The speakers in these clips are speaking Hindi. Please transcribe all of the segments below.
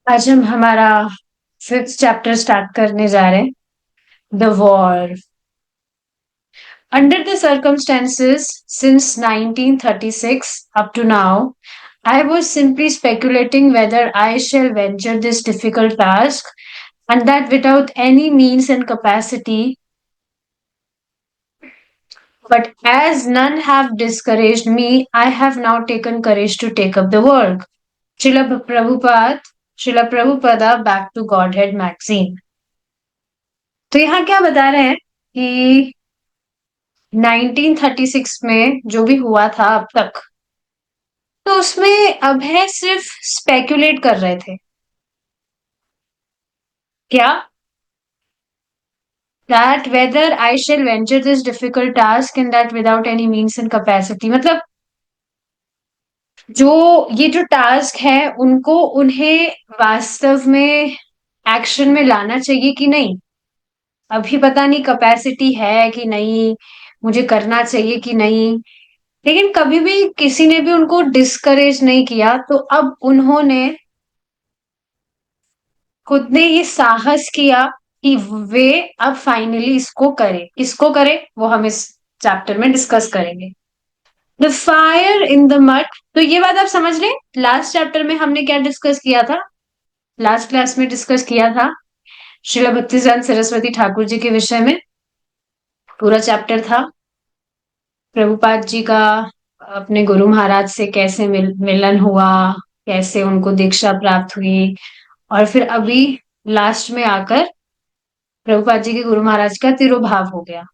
आज हम हमारा फिफ्थ चैप्टर स्टार्ट करने जा रहे हैं, the war. Under the circumstances, since 1936 up to now, I was simply speculating whether I shall venture this difficult task, and that without any means and capacity. But as none have discouraged me, I have now taken courage to take up the work. Srila Prabhupada, Srila Prabhupada, back to Godhead magazine. तो यहाँ क्या बता रहे हैं कि 1936 में जो भी हुआ था अब तक, तो उसमें अभय सिर्फ स्पेक्युलेट कर रहे थे। क्या? That whether I shall venture this difficult task in that without any means and capacity, मतलब जो ये जो टास्क है उनको उन्हें वास्तव में एक्शन में लाना चाहिए कि नहीं। अभी पता नहीं कैपेसिटी है कि नहीं, मुझे करना चाहिए कि नहीं, लेकिन कभी भी किसी ने भी उनको डिस्करेज नहीं किया। तो अब उन्होंने खुद ने ये साहस किया कि वे अब फाइनली इसको करें। किसको करें वो हम इस चैप्टर में डिस्कस करेंगे। The fire in the mud. तो ये बात आप समझ रहे हैं, लास्ट चैप्टर में हमने क्या डिस्कस किया था, लास्ट क्लास में डिस्कस किया था श्रील भक्तिसिद्धांत सरस्वती ठाकुर जी के विषय में। पूरा चैप्टर था प्रभुपाद जी का अपने गुरु महाराज से कैसे मिलन हुआ, कैसे उनको दीक्षा प्राप्त हुई, और फिर अभी लास्ट में आकर प्रभुपाद जी के गुरु महाराज का तिरोभाव हो गया।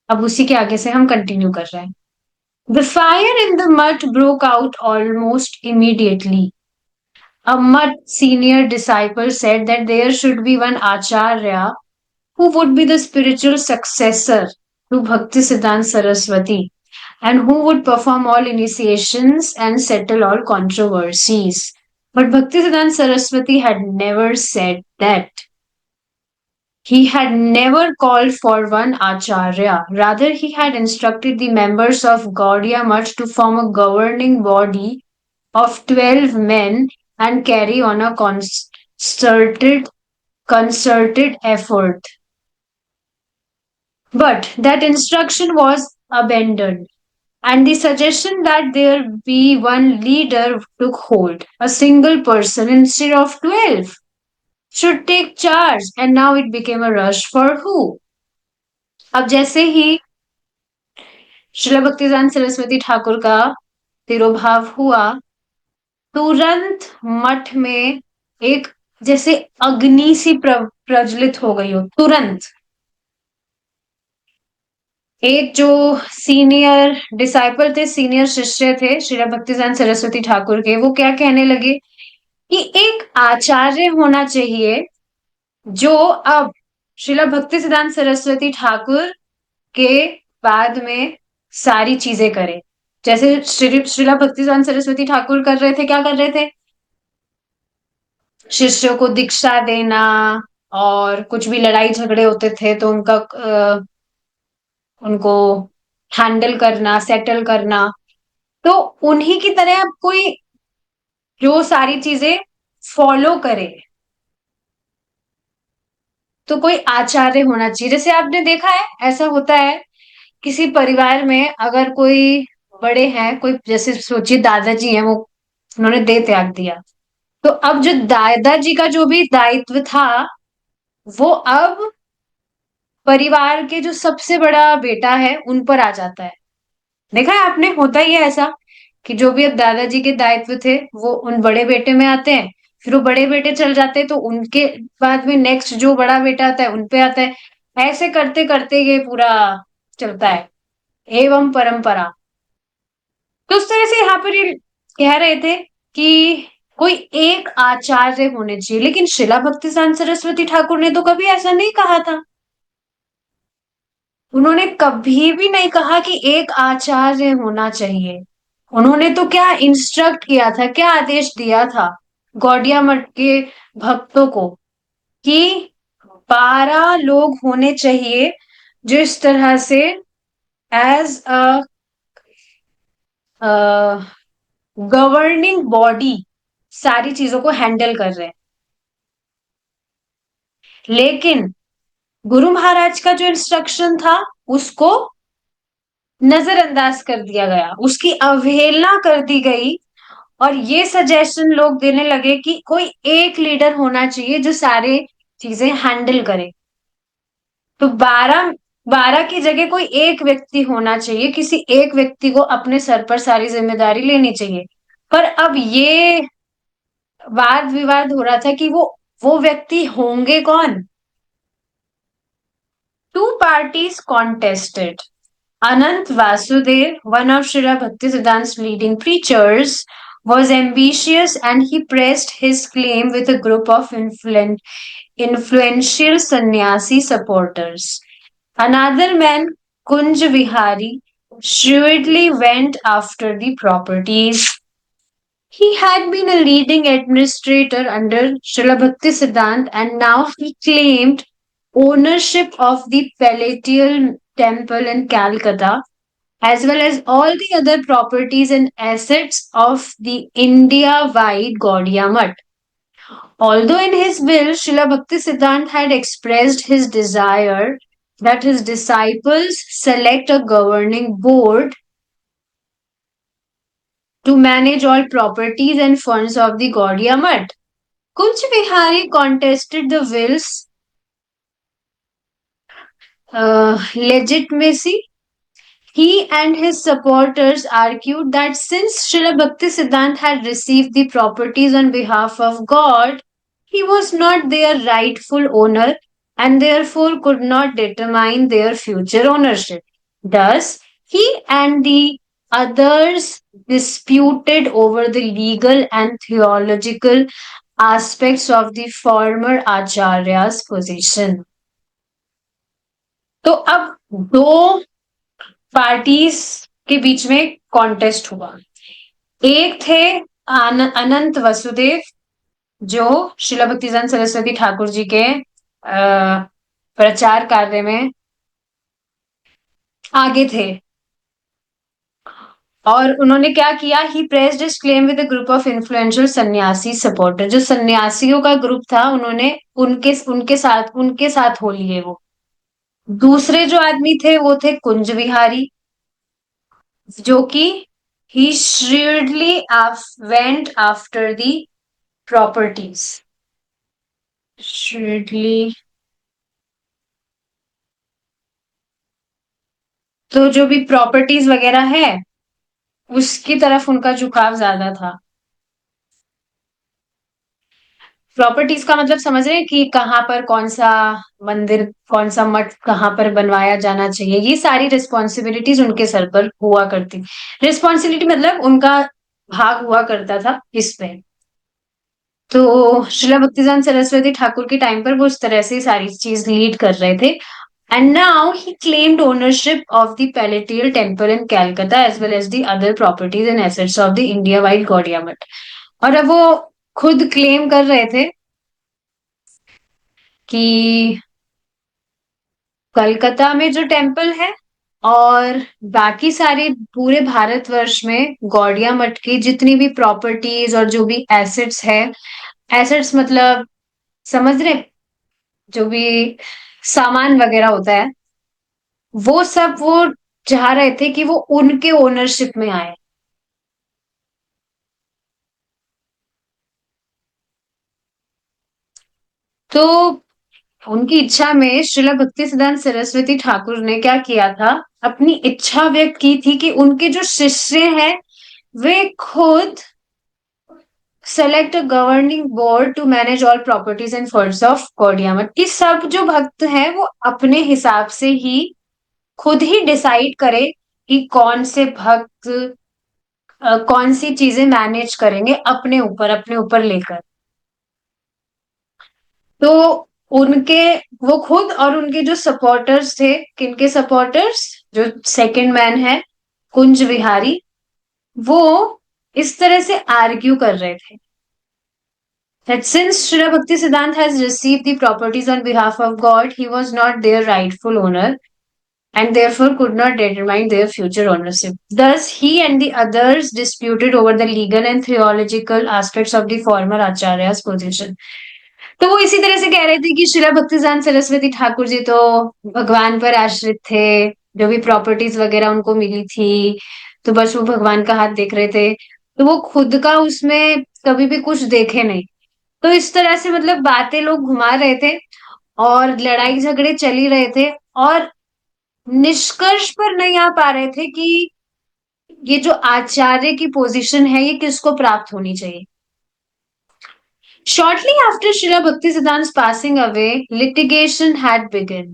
अब उसी के आगे से हम कंटिन्यू कर रहे हैं। द फायर इन द मठ broke out almost immediately. A Mutt senior disciple said that there should be one Acharya who would be the spiritual successor to Bhaktisiddhanta Saraswati and who would perform all initiations and settle all controversies. But Bhaktisiddhanta Saraswati had never said that. He had never called for one Acharya. Rather, he had instructed the members of Gaudiya Mutt to form a governing body of 12 men and carry on a concerted effort. But that instruction was abandoned, and the suggestion that there be one leader took hold. A single person instead of 12 should take charge, and now it became a rush for who? अब जैसे ही श्रील भक्तिदान सरस्वती ठाकुर का तिरोभाव हुआ, तुरंत मठ में एक जैसे अग्नि सी प्रज्वलित हो गई हो। तुरंत एक जो सीनियर डिसाइपल थे, सीनियर शिष्य थे श्रील भक्तिदान सरस्वती ठाकुर के, वो क्या कहने लगे कि एक आचार्य होना चाहिए जो अब श्रील भक्ति सिद्धांत सरस्वती ठाकुर के बाद में सारी चीजें करे। जैसे श्रीला भक्ति सिद्धांत सरस्वती ठाकुर कर रहे थे, क्या कर रहे थे, शिष्यों को दीक्षा देना, और कुछ भी लड़ाई झगड़े होते थे तो उनको हैंडल करना, सेटल करना। तो उन्हीं की तरह अब कोई जो सारी चीजें फॉलो करे, तो कोई आचार्य होना चाहिए। जैसे आपने देखा है, ऐसा होता है किसी परिवार में, अगर कोई बड़े हैं, कोई जैसे सोचिए दादाजी हैं, वो उन्होंने देह त्याग दिया, तो अब जो दादाजी का जो भी दायित्व था वो अब परिवार के जो सबसे बड़ा बेटा है उन पर आ जाता है। देखा है आपने, होता ही है ऐसा कि जो भी अब दादाजी के दायित्व थे वो उन बड़े बेटे में आते हैं, फिर वो बड़े बेटे चल जाते हैं तो उनके बाद में नेक्स्ट जो बड़ा बेटा आता है उन पे आता है। ऐसे करते करते ये पूरा चलता है, एवं परंपरा। तो उस तरह से यहाँ पर ये कह रहे थे कि कोई एक आचार्य होने चाहिए, लेकिन शिला भक्ति सरस्वती ठाकुर ने तो कभी ऐसा नहीं कहा था। उन्होंने कभी भी नहीं कहा कि एक आचार्य होना चाहिए। उन्होंने तो क्या इंस्ट्रक्ट किया था, क्या आदेश दिया था गौड़िया मठ के भक्तों को कि 12 लोग होने चाहिए, जो इस तरह से एज अ गवर्निंग बॉडी सारी चीजों को हैंडल कर रहे हैं। लेकिन गुरु महाराज का जो इंस्ट्रक्शन था उसको नजरअंदाज कर दिया गया, उसकी अवहेलना कर दी गई। और ये सजेशन लोग देने लगे कि कोई एक लीडर होना चाहिए जो सारे चीजें हैंडल करे। तो 12 की जगह कोई एक व्यक्ति होना चाहिए, किसी एक व्यक्ति को अपने सर पर सारी जिम्मेदारी लेनी चाहिए। पर अब ये वाद विवाद हो रहा था कि वो व्यक्ति होंगे कौन। Two parties contested. Anant Vasudev, one of Srila Bhaktisiddhanta's leading preachers, was ambitious and he pressed his claim with a group of influential sannyasi supporters. Another man, Kunj Vihari, shrewdly went after the properties. He had been a leading administrator under Srila Bhaktisiddhanta and now he claimed ownership of the Palatial Temple in Calcutta, as well as all the other properties and assets of the India-wide Gaudiya Mutt. Although in his will, Srila Bhaktisiddhanta had expressed his desire that his disciples select a governing board to manage all properties and funds of the Gaudiya Mutt. Kunj Vihari contested the will's legitimacy. He and his supporters argued that since Srila Bhaktisiddhanta had received the properties on behalf of God, he was not their rightful owner and therefore could not determine their future ownership. Thus, he and the others disputed over the legal and theological aspects of the former Acharya's position. तो अब दो पार्टीज के बीच में कॉन्टेस्ट हुआ। एक थे अनंत वसुदेव, जो श्रीला भक्तिसिद्धांत सरस्वती ठाकुर जी के प्रचार कार्य में आगे थे। और उन्होंने क्या किया, he pressed his claim with a group of influential sannyasi supporter. जो सन्यासियों का ग्रुप था, उन्होंने उनके साथ हो लिए वो। दूसरे जो आदमी थे वो थे कुंज विहारी, जो कि he shrewdly went after the properties. Shrewdly, तो जो भी प्रॉपर्टीज वगैरह है उसकी तरफ उनका झुकाव ज्यादा था। प्रॉपर्टीज का मतलब समझ रहे हैं कि कहाँ पर कौन सा मंदिर, कौन सा मठ कहाँ पर बनवाया जाना चाहिए, ये सारी रिस्पॉन्सिबिलिटीज उनके सर पर हुआ करती। रिस्पॉन्सिबिलिटी मतलब उनका भाग हुआ करता था इसमें। तो श्रीला भक्तिसिद्धांत सरस्वती ठाकुर के टाइम पर वो इस तरह से सारी चीज लीड कर रहे थे। And now he claimed ownership of the palatial temple in Calcutta as well as the other properties and assets of the India wide Gaudiya math. और अब वो खुद क्लेम कर रहे थे कि कलकत्ता में जो टेम्पल है और बाकी सारे पूरे भारतवर्ष में गौड़िया मठ की जितनी भी प्रॉपर्टीज और जो भी एसेट्स है, एसेट्स मतलब समझ रहे, जो भी सामान वगैरह होता है, वो सब वो चाह रहे थे कि वो उनके ओनरशिप में आए। तो उनकी इच्छा में श्रीला भक्ति सिद्धांत सरस्वती ठाकुर ने क्या किया था, अपनी इच्छा व्यक्त की थी कि उनके जो शिष्य हैं वे खुद select a governing board to manage all properties and funds of Gaudiya Math. कि सब जो भक्त हैं वो अपने हिसाब से ही खुद ही डिसाइड करे कि कौन से भक्त कौन सी चीजें मैनेज करेंगे अपने ऊपर लेकर। तो उनके वो खुद और उनके जो सपोर्टर्स थे, किनके सपोर्टर्स, जो सेकंड मैन है कुंज विहारी, वो इस तरह से आर्ग्यू कर रहे थे that since Srila Bhakti Siddhant has received the properties on behalf of God, he was not their rightful owner and therefore could not determine their future ownership. Thus, he and the others disputed over the legal and theological aspects of the former Acharya's position. तो वो इसी तरह से कह रहे थे कि शिला भक्तिजान सरस्वती ठाकुर जी तो भगवान पर आश्रित थे, जो भी प्रॉपर्टीज वगैरह उनको मिली थी तो बस वो भगवान का हाथ देख रहे थे, तो वो खुद का उसमें कभी भी कुछ देखे नहीं। तो इस तरह से मतलब बातें लोग घुमा रहे थे और लड़ाई झगड़े चल ही रहे थे, और निष्कर्ष पर नहीं आ पा रहे थे कि ये जो आचार्य की पोजीशन है ये किसको प्राप्त होनी चाहिए। Shortly after Srila Bhaktisiddhan's passing away, litigation had begun.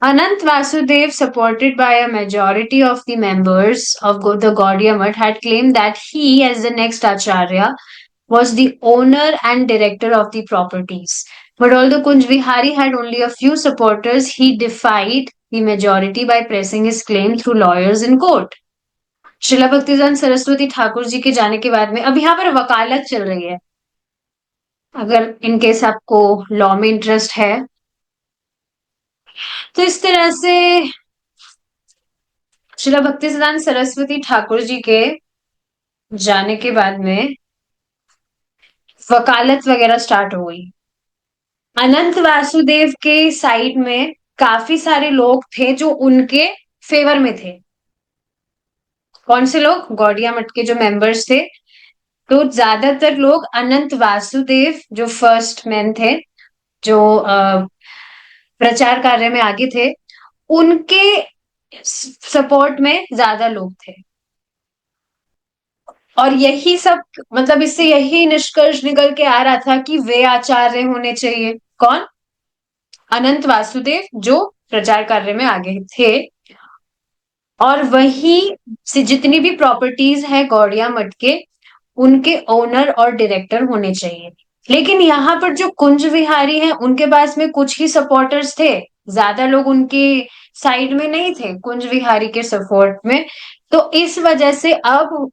Anant Vasudev, supported by a majority of the members of the Gaudiya Math, had claimed that he, as the next Acharya, was the owner and director of the properties. But although Kunj Vihari had only a few supporters, he defied the majority by pressing his claim through lawyers in court. शिला भक्तिदान सरस्वती ठाकुर जी के जाने के बाद में अब यहाँ पर वकालत चल रही है। अगर इनकेस आपको लॉ में इंटरेस्ट है तो इस तरह से शिला भक्तिदान सरस्वती ठाकुर जी के जाने के बाद में वकालत वगैरह स्टार्ट हो गई। अनंत वासुदेव के साइड में काफी सारे लोग थे जो उनके फेवर में थे। कौन से लोग? गौड़िया मठ के जो मेंबर्स थे। तो ज्यादातर लोग अनंत वासुदेव जो फर्स्ट मैन थे, जो प्रचार कार्य में आगे थे, उनके सपोर्ट में ज्यादा लोग थे। और यही सब मतलब इससे यही निष्कर्ष निकल के आ रहा था कि वे आचार्य होने चाहिए। कौन? अनंत वासुदेव जो प्रचार कार्य में आगे थे, और वही से जितनी भी प्रॉपर्टीज है गौड़िया मठ के, उनके ओनर और डायरेक्टर होने चाहिए। लेकिन यहाँ पर जो कुंज विहारी हैं उनके पास में कुछ ही सपोर्टर्स थे, ज्यादा लोग उनके साइड में नहीं थे कुंज विहारी के सपोर्ट में। तो इस वजह से अब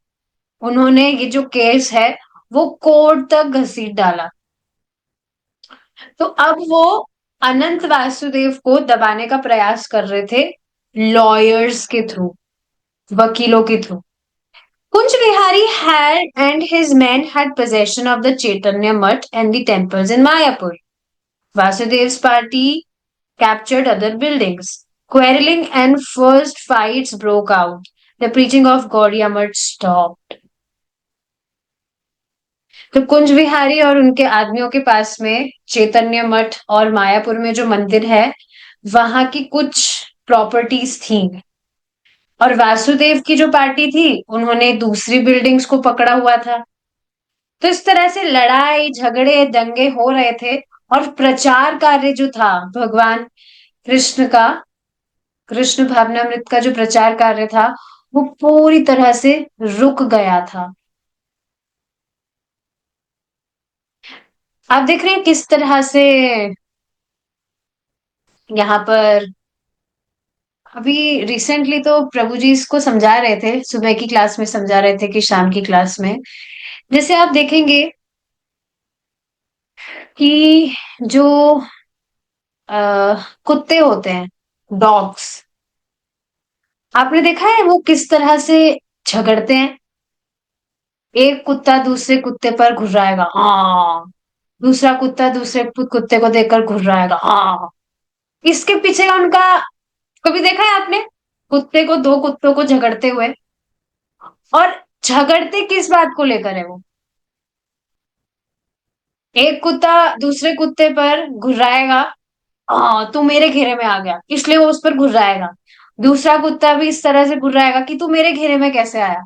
उन्होंने ये जो केस है वो कोर्ट तक घसीट डाला। तो अब वो अनंत वासुदेव को दबाने का प्रयास कर रहे थे लॉयर्स के थ्रू, वकीलों के through. Kunj Vihari had and his men had possession of the Chaitanya Mutt and the temples in Mayapur. Vasudev's party captured other buildings. Quarreling and first fights broke out. The preaching of Gaudiya Mutt stopped. तो कुंज विहारी और उनके आदमियों के पास में चैतन्य मठ और मायापुर में जो मंदिर है वहां की कुछ प्रॉपर्टीज थी, और वासुदेव की जो पार्टी थी उन्होंने दूसरी बिल्डिंग्स को पकड़ा हुआ था। तो इस तरह से लड़ाई झगड़े दंगे हो रहे थे, और प्रचार कार्य जो था भगवान कृष्ण का, कृष्ण भावनामृत का जो प्रचार कार्य था वो पूरी तरह से रुक गया था। आप देख रहे हैं किस तरह से यहाँ पर अभी रिसेंटली तो प्रभु जी इसको समझा रहे थे, सुबह की क्लास में समझा रहे थे कि शाम की क्लास में, जैसे आप देखेंगे कि जो कुत्ते होते हैं, डॉग्स, आपने देखा है वो किस तरह से झगड़ते हैं। एक कुत्ता दूसरे कुत्ते पर घुर्राएगा, हाँ, दूसरा कुत्ता दूसरे कुत्ते को देखकर घुर्राएगा, हाँ। इसके पीछे उनका, कभी देखा है आपने कुत्ते को, दो कुत्तों को झगड़ते हुए? और झगड़ते किस बात को लेकर है वो? एक कुत्ता दूसरे कुत्ते पर घुर्राएगा, हाँ तू मेरे घेरे में आ गया, इसलिए वो उस पर घुर्राएगा। दूसरा कुत्ता भी इस तरह से घुर्राएगा कि तू मेरे घेरे में कैसे आया।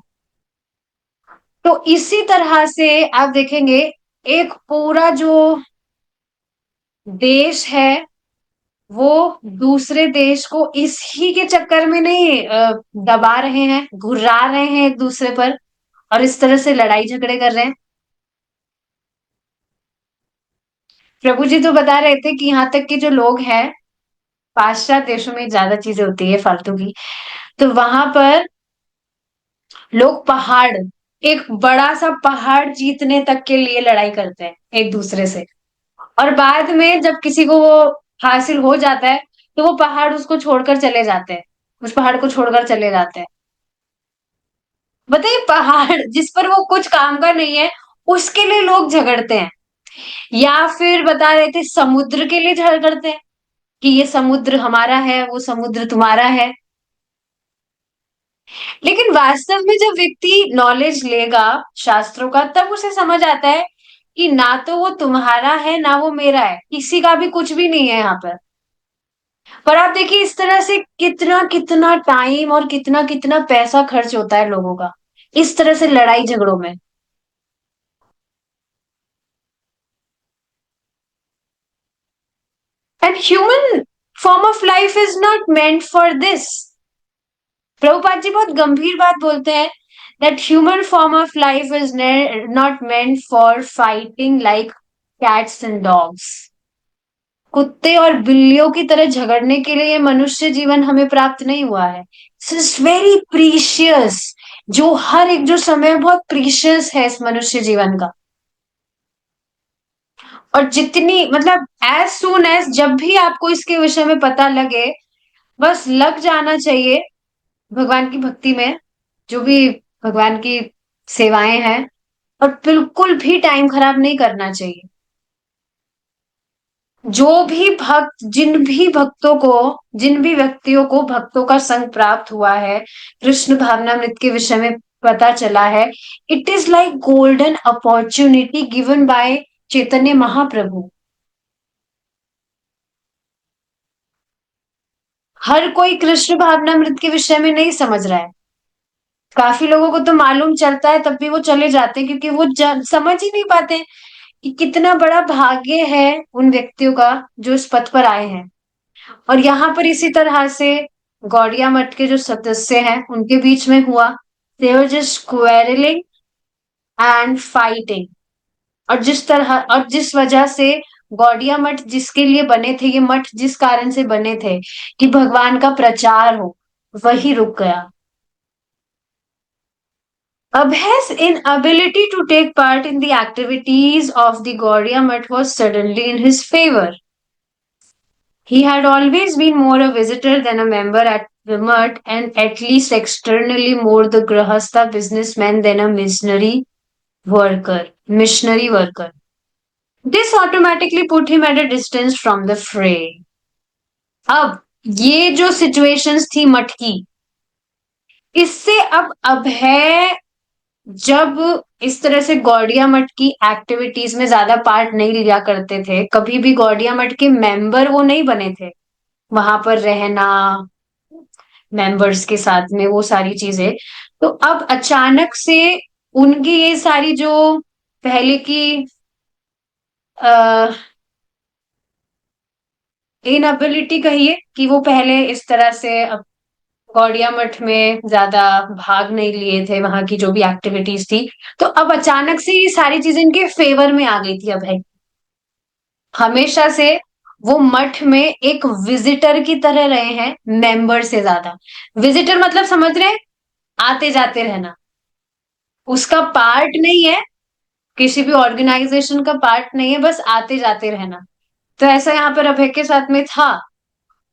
तो इसी तरह से आप देखेंगे एक पूरा जो देश है वो दूसरे देश को इसी के चक्कर में नहीं दबा रहे हैं, घुरा रहे हैं एक दूसरे पर, और इस तरह से लड़ाई झगड़े कर रहे हैं। प्रभु जी तो बता रहे थे कि यहाँ तक के जो लोग हैं, पाश्चात्य देशों में ज्यादा चीजें होती है फालतू की, तो वहां पर लोग पहाड़, एक बड़ा सा पहाड़ जीतने तक के लिए लड़ाई करते हैं एक दूसरे से, और बाद में जब किसी को वो हासिल हो जाता है तो वो पहाड़ उसको छोड़कर चले जाते हैं। उस पहाड़ को छोड़कर चले जाते हैं। बताइए, पहाड़ जिस पर वो कुछ काम का नहीं है, उसके लिए लोग झगड़ते हैं। या फिर बता रहे थे समुद्र के लिए झगड़ते हैं कि ये समुद्र हमारा है, वो समुद्र तुम्हारा है। लेकिन वास्तव में जब व्यक्ति नॉलेज लेगा शास्त्रों का, तब उसे समझ आता है कि ना तो वो तुम्हारा है ना वो मेरा है, किसी का भी कुछ भी नहीं है यहाँ पर। पर आप देखिए इस तरह से कितना कितना टाइम और कितना कितना पैसा खर्च होता है लोगों का इस तरह से लड़ाई झगड़ों में। And human form of life is not meant for this. Prabhupada ji बहुत गंभीर बात बोलते हैं, that human form of life is not meant for fighting like cats and dogs. कुत्ते और बिल्लियों की तरह झगड़ने के लिए मनुष्य जीवन हमें प्राप्त नहीं हुआ है। This is very precious. जो हर एक जो समय बहुत प्रीशियस है इस मनुष्य जीवन का। और जितनी मतलब एज सून एज जब भी आपको इसके विषय में पता लगे, बस लग जाना चाहिए भगवान की भक्ति में, जो भी भगवान की सेवाएं हैं। और बिल्कुल भी टाइम खराब नहीं करना चाहिए। जो भी भक्त जिन भी भक्तों को जिन भी व्यक्तियों को भक्तों का संग प्राप्त हुआ है, कृष्ण भावनामृत के विषय में पता चला है, it is like golden opportunity given by Chaitanya Mahaprabhu. हर कोई कृष्ण भावनामृत के विषय में नहीं समझ रहा है। काफी लोगों को तो मालूम चलता है तब भी वो चले जाते हैं, क्योंकि वो समझ ही नहीं पाते कि कितना बड़ा भाग्य है उन व्यक्तियों का जो इस पथ पर आए हैं। और यहाँ पर इसी तरह से गौड़िया मठ के जो सदस्य हैं उनके बीच में हुआ, they were just quarreling and fighting. और जिस वजह से गौड़िया मठ जिसके लिए बने थे, ये मठ जिस कारण से बने थे कि भगवान का प्रचार हो, वही रुक गया। Abhay's inability to take part in the activities of the Gaudiya Mutt was suddenly in his favor. He had always been more a visitor than a member at the Mutt, and at least externally more the Grahastha businessman than a missionary worker. This automatically put him at a distance from the fray. अब ये जो सिचुएशंस थी मठ की, इससे अब अभय जब इस तरह से गौड़िया मठ की एक्टिविटीज में ज्यादा पार्ट नहीं लिया करते थे, कभी भी गौड़िया मठ के मेंबर वो नहीं बने थे, वहां पर रहना, मेंबर्स के साथ में वो सारी चीजें, तो अब अचानक से उनकी ये सारी जो पहले की इनएबिलिटी कहिए, कि वो पहले इस तरह से गौड़िया मठ में ज्यादा भाग नहीं लिए थे, वहां की जो भी एक्टिविटीज थी, तो अब अचानक से ये सारी चीजें इनके फेवर में आ गई थी अभय। हमेशा से वो मठ में एक विजिटर की तरह रहे हैं, मेंबर से ज्यादा। विजिटर मतलब समझ रहे हैं, आते जाते रहना, उसका पार्ट नहीं है, किसी भी ऑर्गेनाइजेशन का पार्ट नहीं है, बस आते जाते रहना। तो ऐसा यहाँ पर अभय के साथ में था।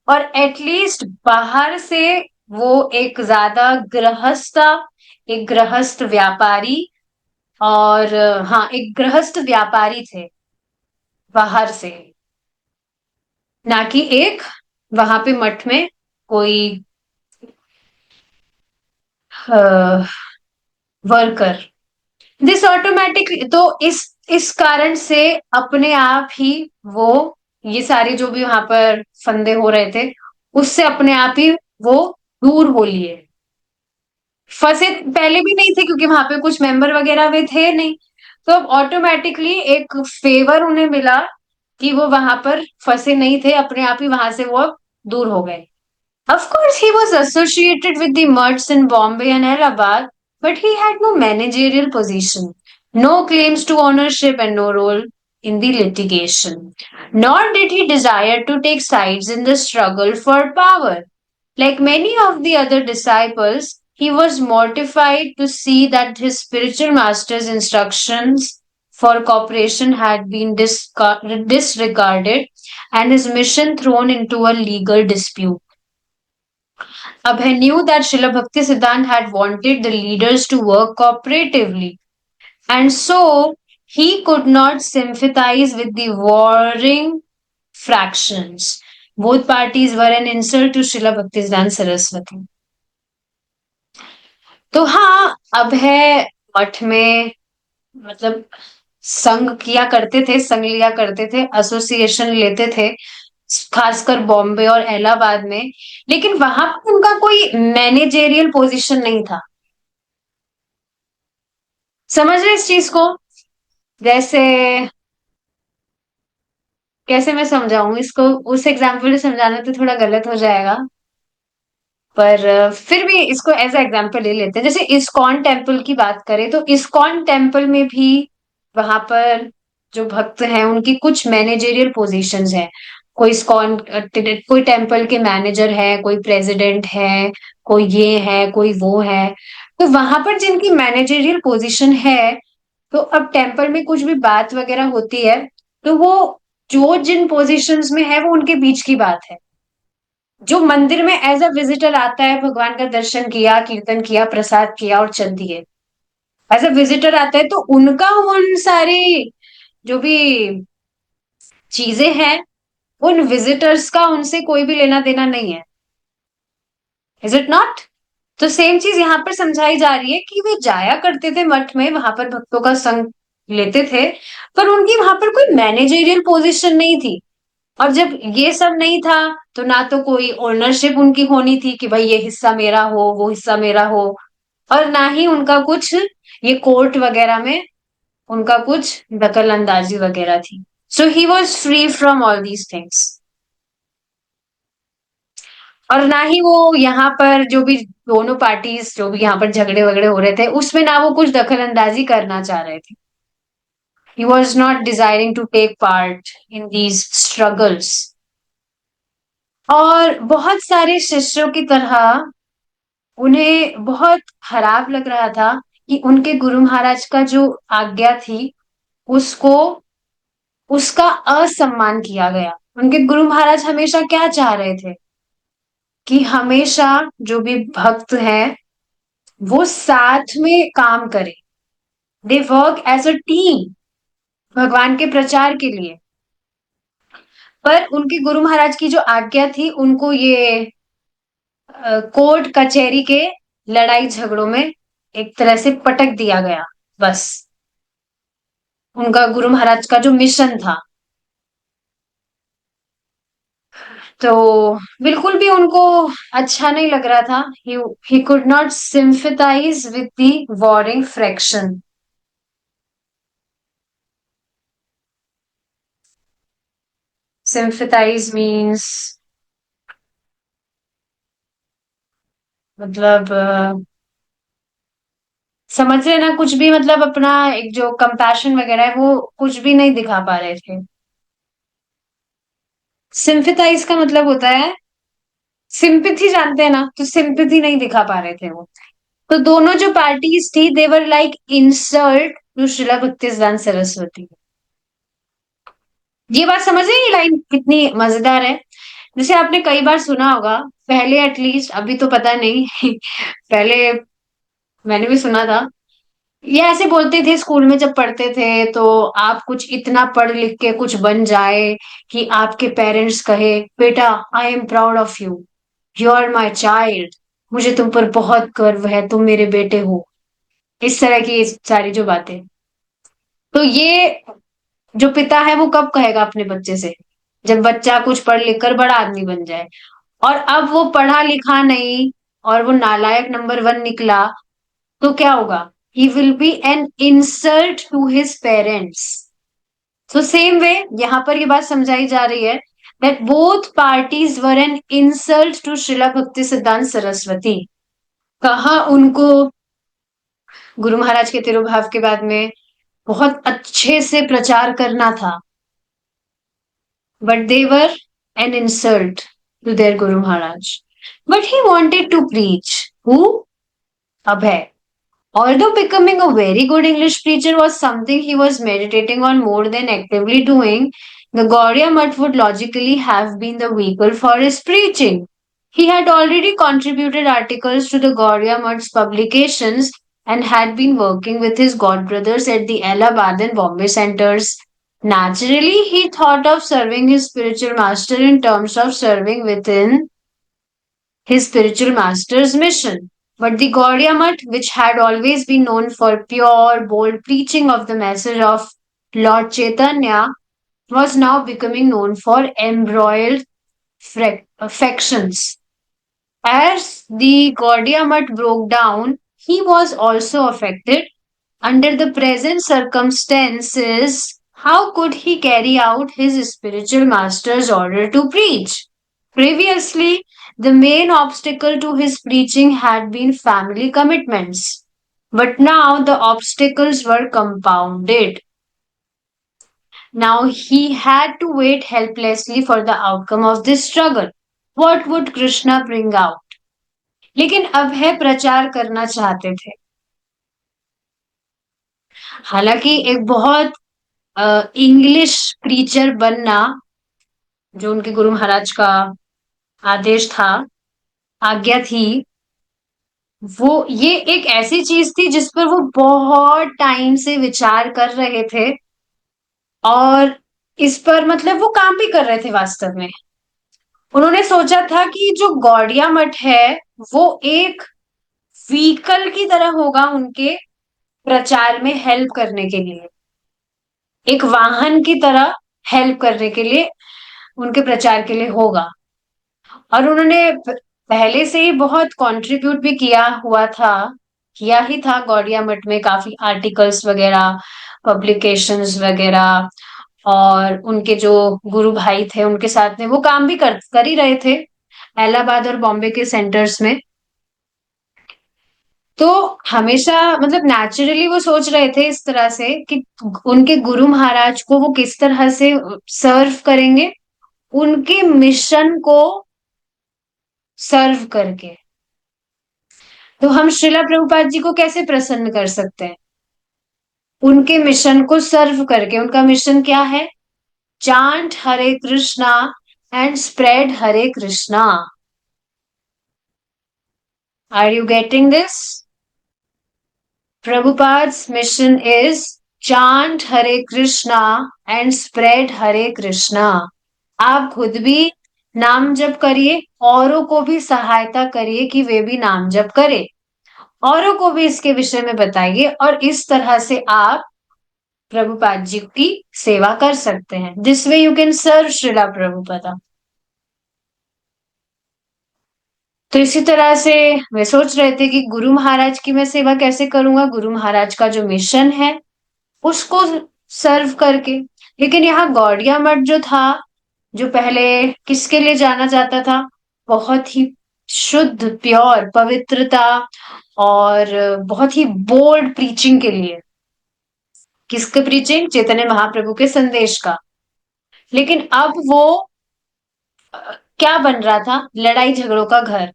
और एटलीस्ट बाहर से वो एक ज्यादा एक गृहस्थ व्यापारी, और हाँ एक गृहस्थ व्यापारी थे बाहर से, ना कि एक वहां पे मठ में कोई वर्कर। दिस ऑटोमेटिकली तो इस कारण से अपने आप ही वो ये सारे जो भी वहां पर फंदे हो रहे थे, उससे अपने आप ही वो दूर हो लिए। फंसे पहले भी नहीं थे क्योंकि वहां पे कुछ मेंबर वगैरह वे थे नहीं, तो अब ऑटोमेटिकली एक फेवर उन्हें मिला कि वो वहां पर फंसे नहीं थे, अपने आप ही वहां से वो अब दूर हो गए। Of course, he was associated with the Mutts in Bombay and Allahabad, but he had no managerial position, no claims to ownership, and no role in the litigation. Nor did he desire to take sides in the struggle for power. Like many of the other disciples, he was mortified to see that his spiritual master's instructions for cooperation had been disregarded and his mission thrown into a legal dispute. Abhay knew that Srila Bhakti Siddhant had wanted the leaders to work cooperatively, and so he could not sympathize with the warring fractions. Both parties were an insult to Srila Bhaktisiddhanta Saraswati. तो हाँ, अभय मठ में मतलब संग किया करते थे, संग लिया करते थे, एसोसिएशन लेते थे, खासकर बॉम्बे और इलाहाबाद में, लेकिन वहां पर उनका कोई मैनेजेरियल पोजीशन नहीं था। समझ रहे इस चीज को? जैसे कैसे मैं समझाऊं इसको, उस एग्जाम्पल से समझाना तो थोड़ा गलत हो जाएगा, पर फिर भी इसको एज ए एग्जाम्पल ले लेते हैं। जैसे इस्कॉन टेम्पल की बात करें तो इस्कॉन टेम्पल में भी वहां पर जो भक्त हैं उनकी कुछ मैनेजेरियल पोजीशंस हैं। कोई इस्कॉन कोई टेम्पल के मैनेजर है, कोई प्रेसिडेंट है, कोई ये है, कोई वो है। तो वहां पर जिनकी मैनेजेरियल पोजीशन है, तो अब टेम्पल में कुछ भी बात वगैरह होती है, तो वो जो जिन पोजीशंस में है वो उनके बीच की बात है। जो मंदिर में एज अ विजिटर आता है, भगवान का दर्शन किया, कीर्तन किया, प्रसाद किया और चल दिए, एज अ विजिटर आता है, तो उनका उन सारी जो भी चीजें हैं, उन विजिटर्स का उनसे कोई भी लेना देना नहीं है। Is it not? तो सेम चीज यहाँ पर समझाई जा रही है कि वे जाया करते थे मठ में, वहां पर भक्तों का संग लेते थे, पर उनकी वहां पर कोई मैनेजेरियल पोजीशन नहीं थी। और जब ये सब नहीं था, तो ना तो कोई ओनरशिप उनकी होनी थी कि भाई ये हिस्सा मेरा हो, वो हिस्सा मेरा हो, और ना ही उनका कुछ ये कोर्ट वगैरह में उनका कुछ दखल अंदाजी वगैरह थी। So he was free from all these things. और ना ही वो यहाँ पर जो भी दोनों पार्टीज जो भी यहाँ पर झगड़े वगड़े हो रहे थे उसमें ना वो कुछ दखल अंदाजी करना चाह रहे थे। He was not desiring to take part in these struggles. और बहुत सारे शिष्यों की तरह उन्हें बहुत खराब लग रहा था कि उनके गुरु महाराज का जो आज्ञा थी उसको उसका असम्मान किया गया। उनके गुरु महाराज हमेशा क्या चाह रहे थे कि हमेशा जो भी भक्त हैं वो साथ में काम करें, they work as a team भगवान के प्रचार के लिए। पर उनके गुरु महाराज की जो आज्ञा थी उनको ये कोर्ट कचहरी के लड़ाई झगड़ों में एक तरह से पटक दिया गया। बस उनका गुरु महाराज का जो मिशन था, तो बिल्कुल भी उनको अच्छा नहीं लग रहा था। He could not sympathize with the warring fraction. Sympathize means मतलब समझ रहे ना, कुछ भी मतलब अपना एक जो कंपैशन वगैरह है वो कुछ भी नहीं दिखा पा रहे थे। सिंपथाइज का मतलब होता है सिंपथी, जानते हैं ना, तो सिंपथी नहीं दिखा पा रहे थे वो। तो दोनों जो पार्टीज थी देवर लाइक इंसल्ट टू शिला भक्तिसिद्धांत सरस्वती। ये बात समझ रहे हैं? ये लाइन कितनी मजेदार है। जैसे आपने कई बार सुना होगा, पहले एटलीस्ट, अभी तो पता नहीं पहले मैंने भी सुना था, ये ऐसे बोलते थे स्कूल में जब पढ़ते थे, तो आप कुछ इतना पढ़ लिख के कुछ बन जाए कि आपके पेरेंट्स कहे बेटा I am proud of you, you are my child, मुझे तुम पर बहुत गर्व है, तुम मेरे बेटे हो। इस तरह की ये सारी जो बातें, तो ये जो पिता है वो कब कहेगा अपने बच्चे से? जब बच्चा कुछ पढ़ लिख कर बड़ा आदमी बन जाए। और अब वो पढ़ा लिखा नहीं और वो नालायक नंबर वन निकला, तो क्या होगा? He will be an insult to his parents. So same way यहां पर ये बात समझाई जा रही है that both parties were an insult to Srila Bhakti Siddhanta Saraswati. कहा उनको गुरु महाराज के तिरुभाव के बाद में बहुत अच्छे से प्रचार करना था, but they were an insult to their Guru Maharaj. But he wanted to preach. Who? Abhay. Although becoming a very good English preacher was something he was meditating on more than actively doing, the Gaudiya Mutt would logically have been the vehicle for his preaching. He had already contributed articles to the Gaudiya Mutt's publications and had been working with his godbrothers at the Allahabad and Bombay centers. Naturally, he thought of serving his spiritual master in terms of serving within his spiritual master's mission. But the Gaudiya Mutt, which had always been known for pure, bold preaching of the message of Lord Chaitanya, was now becoming known for embroiled affections. As the Gaudiya Mutt broke down, he was also affected. Under the present circumstances, how could he carry out his spiritual master's order to preach? Previously, the main obstacle to his preaching had been family commitments. But now the obstacles were compounded. Now he had to wait helplessly for the outcome of this struggle. What would Krishna bring out? लेकिन अब है प्रचार करना चाहते थे. हालांकि एक बहुत इंग्लिश प्रीचर बनना जो उनके गुरु महाराज का आदेश था, आज्ञा थी, वो ये एक ऐसी चीज थी जिस पर वो बहुत टाइम से विचार कर रहे थे और इस पर मतलब वो काम भी कर रहे थे वास्तव में. उन्होंने सोचा था कि जो गौड़िया मठ है वो एक व्हीकल की तरह होगा उनके प्रचार में हेल्प करने के लिए, एक वाहन की तरह हेल्प करने के लिए, उनके प्रचार के लिए होगा. और उन्होंने पहले से ही बहुत कंट्रीब्यूट भी किया ही था गौड़िया मठ में, काफी आर्टिकल्स वगैरह, पब्लिकेशंस वगैरह. और उनके जो गुरु भाई थे उनके साथ में वो काम भी कर ही रहे थे इलाहाबाद और बॉम्बे के सेंटर्स में. तो हमेशा मतलब नेचुरली वो सोच रहे थे इस तरह से कि उनके गुरु महाराज को वो किस तरह से सर्व करेंगे, उनके मिशन को सर्व करके. तो हम श्रीला प्रभुपाद जी को कैसे प्रसन्न कर सकते हैं? उनके मिशन को सर्व करके. उनका मिशन क्या है? Chant Hare Krishna and spread Hare Krishna. Are you getting this? Prabhupada's mission is chant Hare Krishna and spread Hare Krishna. आप खुद भी नाम जप करिए, औरों को भी सहायता करिए कि वे भी नाम जप करें, औरों को भी इसके विषय में बताइए और इस तरह से आप प्रभुपाद जी की सेवा कर सकते हैं. This way you can serve Srila Prabhupada. तो इसी तरह से वे सोच रहे थे कि गुरु महाराज की मैं सेवा कैसे करूंगा, गुरु महाराज का जो मिशन है उसको सर्व करके. लेकिन यहाँ गौड़िया मठ जो था, जो पहले किसके लिए जाना जाता था? बहुत ही शुद्ध, प्योर, पवित्रता और बहुत ही बोल्ड प्रीचिंग के लिए. किसके प्रीचिंग? चैतन्य महाप्रभु के संदेश का. लेकिन अब वो क्या बन रहा था? लड़ाई झगड़ों का घर.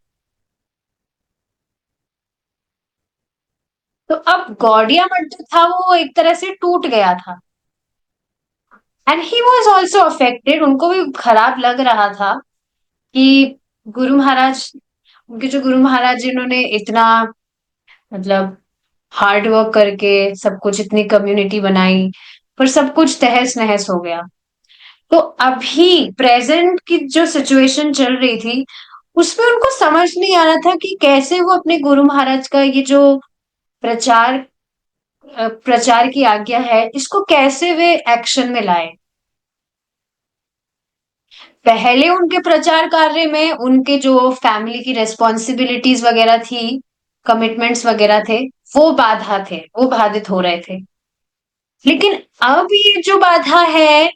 तो अब गौड़िया मठ जो था वो एक तरह से टूट गया था. And he was also affected. उनको भी खराब लग रहा था कि गुरु महाराज, उनके जो गुरु महाराज जिन्होंने इतना मतलब हार्ड वर्क करके सब कुछ, इतनी कम्युनिटी बनाई, पर सब कुछ तहस नहस हो गया. तो अभी प्रेजेंट की जो सिचुएशन चल रही थी उसमें उनको समझ नहीं आ रहा था कि कैसे वो अपने गुरु महाराज का ये जो प्रचार प्रचार की आज्ञा है इसको कैसे वे एक्शन में लाए. पहले उनके प्रचार कार्य में उनके जो फैमिली की रेस्पॉन्सिबिलिटीज वगैरह थी, कमिटमेंट्स वगैरह थे, वो बाधा थे, वो बाधित हो रहे थे. लेकिन अब ये जो बाधा है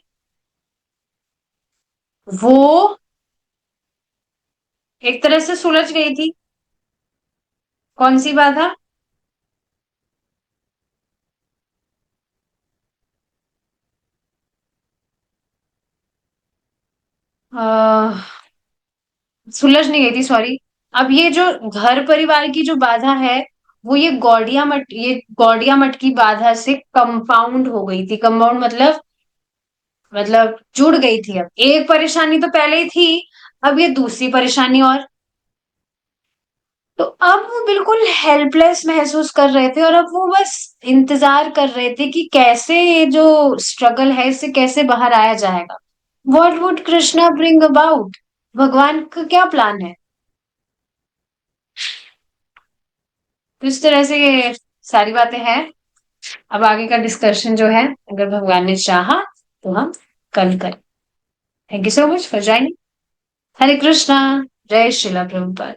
वो एक तरह से सुलझ गई थी. कौन सी बाधा? सुलझ नहीं गई थी, सॉरी. अब ये जो घर परिवार की जो बाधा है वो ये गौड़िया मठ की बाधा से कंपाउंड हो गई थी. कंपाउंड मतलब जुड़ गई थी. अब एक परेशानी तो पहले ही थी, अब ये दूसरी परेशानी. और तो अब वो बिल्कुल हेल्पलेस महसूस कर रहे थे और अब वो बस इंतजार कर रहे थे कि कैसे ये जो स्ट्रगल है इससे कैसे बाहर आया जाएगा। What would Krishna bring about? भगवान का क्या प्लान है? तो इस तरह से ये सारी बातें हैं। अब आगे का डिस्कशन जो है अगर भगवान ने चाहा तो हम कल करें। Thank you so much for joining. Hare Krishna. जय श्रीला प्रभुपाद।